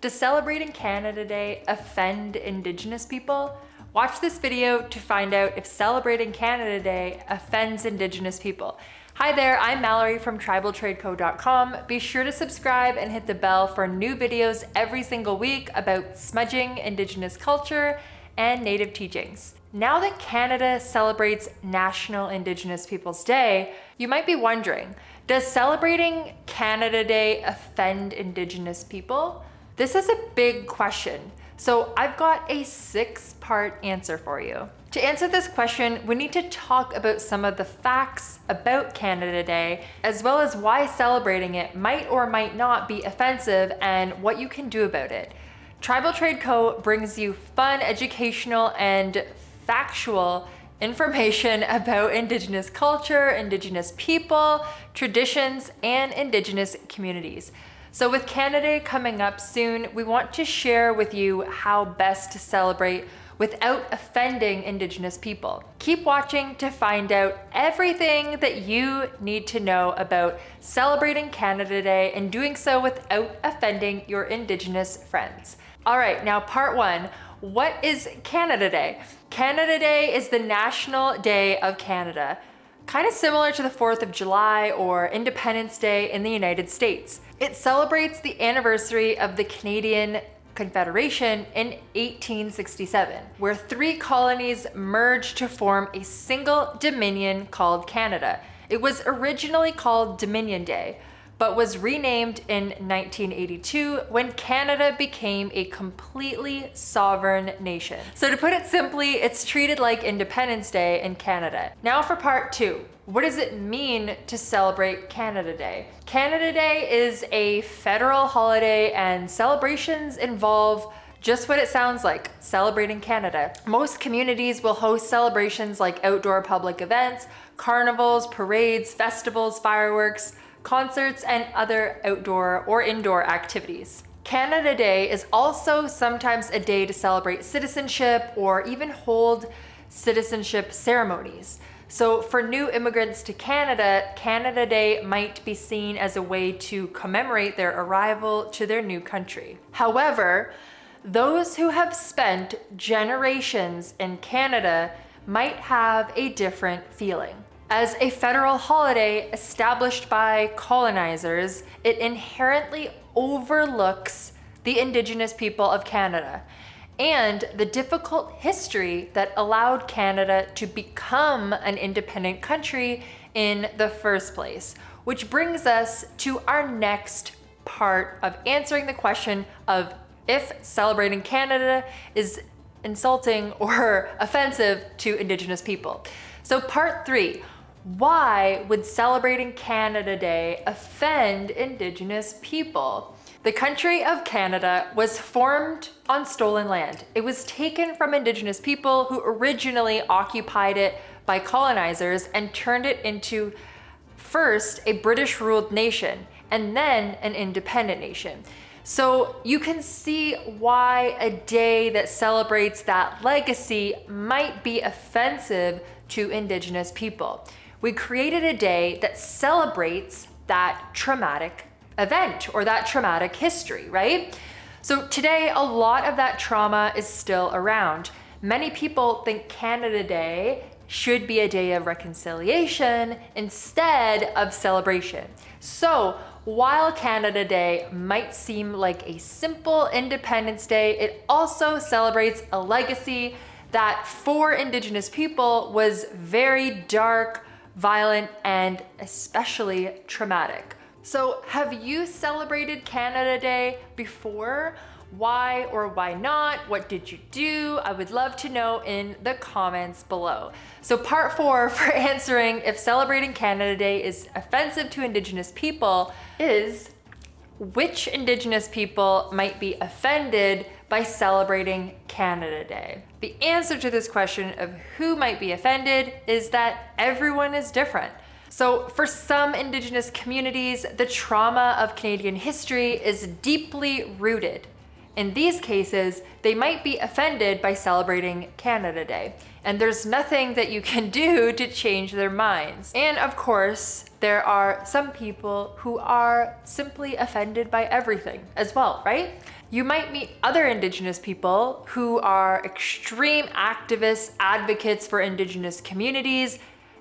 Does celebrating Canada Day offend Indigenous people? Watch this video to find out if celebrating Canada Day offends Indigenous people. Hi there, I'm Mallory from tribaltradeco.com. Be sure to subscribe and hit the bell for new videos every single week about smudging, Indigenous culture, and Native teachings. Now that Canada celebrates National Indigenous Peoples Day, you might be wondering, does celebrating Canada Day offend Indigenous people? This is a big question, so I've got a 6-part answer for you. To answer this question, we need to talk about some of the facts about Canada Day, as well as why celebrating it might or might not be offensive and what you can do about it. Tribal Trade Co. brings you fun, educational, and factual information about Indigenous culture, Indigenous people, traditions, and Indigenous communities. So with Canada Day coming up soon, we want to share with you how best to celebrate without offending Indigenous people. Keep watching to find out everything that you need to know about celebrating Canada Day and doing so without offending your Indigenous friends. All right, now part 1. What is Canada Day? Canada Day is the National Day of Canada, kind of similar to the 4th of July or Independence Day in the United States. It celebrates the anniversary of the Canadian Confederation in 1867, where 3 colonies merged to form a single dominion called Canada. It was originally called Dominion Day, but was renamed in 1982 when Canada became a completely sovereign nation. So to put it simply, it's treated like Independence Day in Canada. Now for part 2. What does it mean to celebrate Canada Day? Canada Day is a federal holiday and celebrations involve just what it sounds like, celebrating Canada. Most communities will host celebrations like outdoor public events, carnivals, parades, festivals, fireworks, concerts, and other outdoor or indoor activities. Canada Day is also sometimes a day to celebrate citizenship or even hold citizenship ceremonies. So for new immigrants to Canada, Canada Day might be seen as a way to commemorate their arrival to their new country. However, those who have spent generations in Canada might have a different feeling. As a federal holiday established by colonizers, it inherently overlooks the Indigenous people of Canada and the difficult history that allowed Canada to become an independent country in the first place. Which brings us to our next part of answering the question of if celebrating Canada is insulting or offensive to Indigenous people. So part 3. Why would celebrating Canada Day offend Indigenous people? The country of Canada was formed on stolen land. It was taken from Indigenous people who originally occupied it by colonizers and turned it into first a British-ruled nation and then an independent nation. So you can see why a day that celebrates that legacy might be offensive to Indigenous people. We created a day that celebrates that traumatic event or that traumatic history, right? So today, a lot of that trauma is still around. Many people think Canada Day should be a day of reconciliation instead of celebration. So while Canada Day might seem like a simple Independence Day, it also celebrates a legacy that for Indigenous people was very dark, violent, and especially traumatic. So have you celebrated Canada Day before? Why or why not? What did you do? I would love to know in the comments below. So part 4 for answering if celebrating Canada Day is offensive to Indigenous people is which Indigenous people might be offended by celebrating Canada Day? The answer to this question of who might be offended is that everyone is different. So for some Indigenous communities, the trauma of Canadian history is deeply rooted. In these cases, they might be offended by celebrating Canada Day, and there's nothing that you can do to change their minds. And of course, there are some people who are simply offended by everything as well, right? You might meet other Indigenous people who are extreme activists, advocates for Indigenous communities,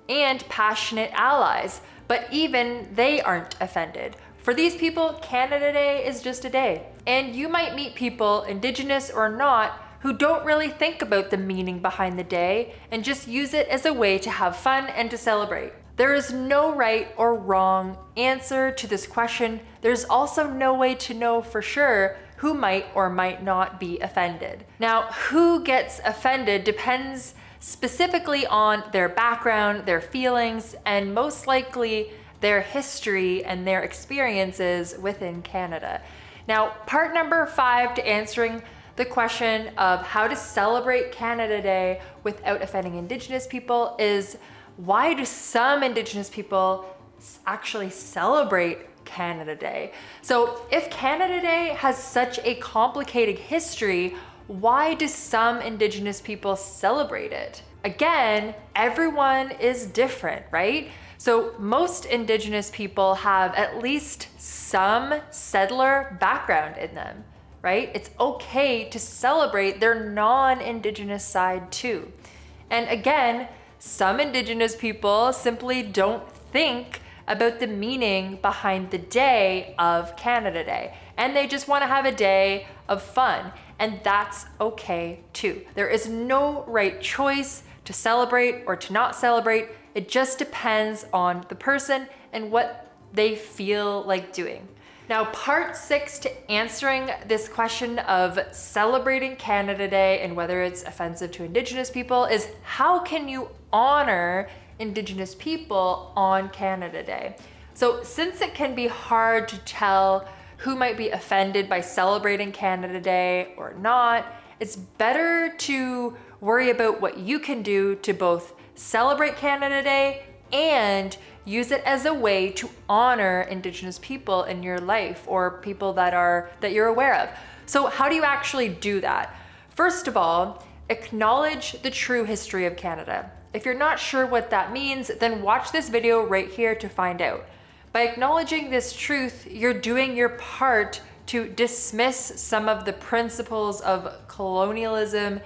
and passionate allies, but even they aren't offended. For these people, Canada Day is just a day. And you might meet people, Indigenous or not, who don't really think about the meaning behind the day and just use it as a way to have fun and to celebrate. There is no right or wrong answer to this question. There's also no way to know for sure who might or might not be offended. Now, who gets offended depends specifically on their background, their feelings, and most likely their history and their experiences within Canada. Now, part number 5 to answering the question of how to celebrate Canada Day without offending Indigenous people is, why do some Indigenous people actually celebrate Canada Day? So if Canada Day has such a complicated history, why do some Indigenous people celebrate it? Again, everyone is different, right? So most Indigenous people have at least some settler background in them, right? It's okay to celebrate their non-Indigenous side too. And again, some Indigenous people simply don't think about the meaning behind the day of Canada Day, and they just want to have a day of fun, and that's okay too. There is no right choice to celebrate or to not celebrate. It just depends on the person and what they feel like doing. Now, part 6 to answering this question of celebrating Canada Day and whether it's offensive to Indigenous people is, how can you honor Indigenous people on Canada Day? So since it can be hard to tell who might be offended by celebrating Canada Day or not, it's better to worry about what you can do to both celebrate Canada Day and use it as a way to honor Indigenous people in your life or people that you're aware of. So how do you actually do that? First of all, acknowledge the true history of Canada. If you're not sure what that means, then watch this video right here to find out. By acknowledging this truth, you're doing your part to dismiss some of the principles of colonialism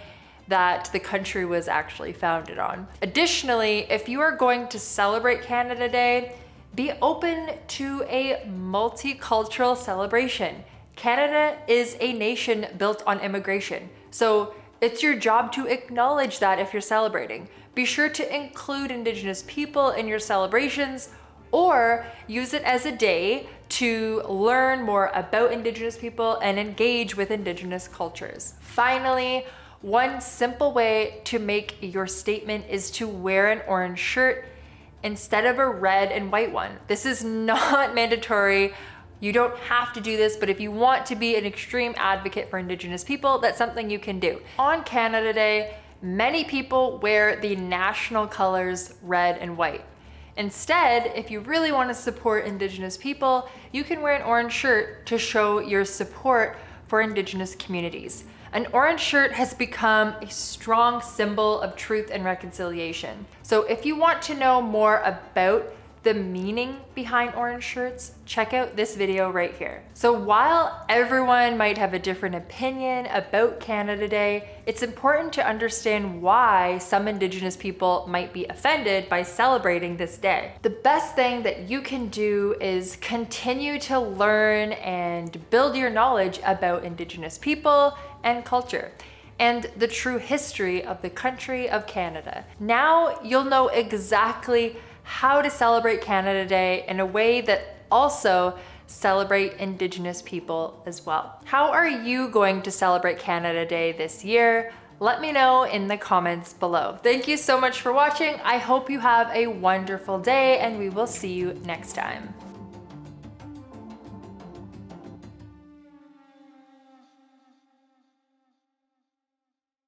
that the country was actually founded on. Additionally, if you are going to celebrate Canada Day, be open to a multicultural celebration. Canada is a nation built on immigration, so it's your job to acknowledge that if you're celebrating. Be sure to include Indigenous people in your celebrations or use it as a day to learn more about Indigenous people and engage with Indigenous cultures. Finally, one simple way to make your statement is to wear an orange shirt instead of a red and white one. This is not mandatory. You don't have to do this, but if you want to be an extreme advocate for Indigenous people, that's something you can do. On Canada Day, many people wear the national colors red and white. Instead, if you really want to support Indigenous people, you can wear an orange shirt to show your support for Indigenous communities. An orange shirt has become a strong symbol of truth and reconciliation. So if you want to know more about the meaning behind orange shirts, check out this video right here. So while everyone might have a different opinion about Canada Day, it's important to understand why some Indigenous people might be offended by celebrating this day. The best thing that you can do is continue to learn and build your knowledge about Indigenous people and culture and the true history of the country of Canada. Now you'll know exactly how to celebrate Canada Day in a way that also celebrate Indigenous people as well. How are you going to celebrate Canada Day this year? Let me know in the comments below. Thank you so much for watching. I hope you have a wonderful day and we will see you next time.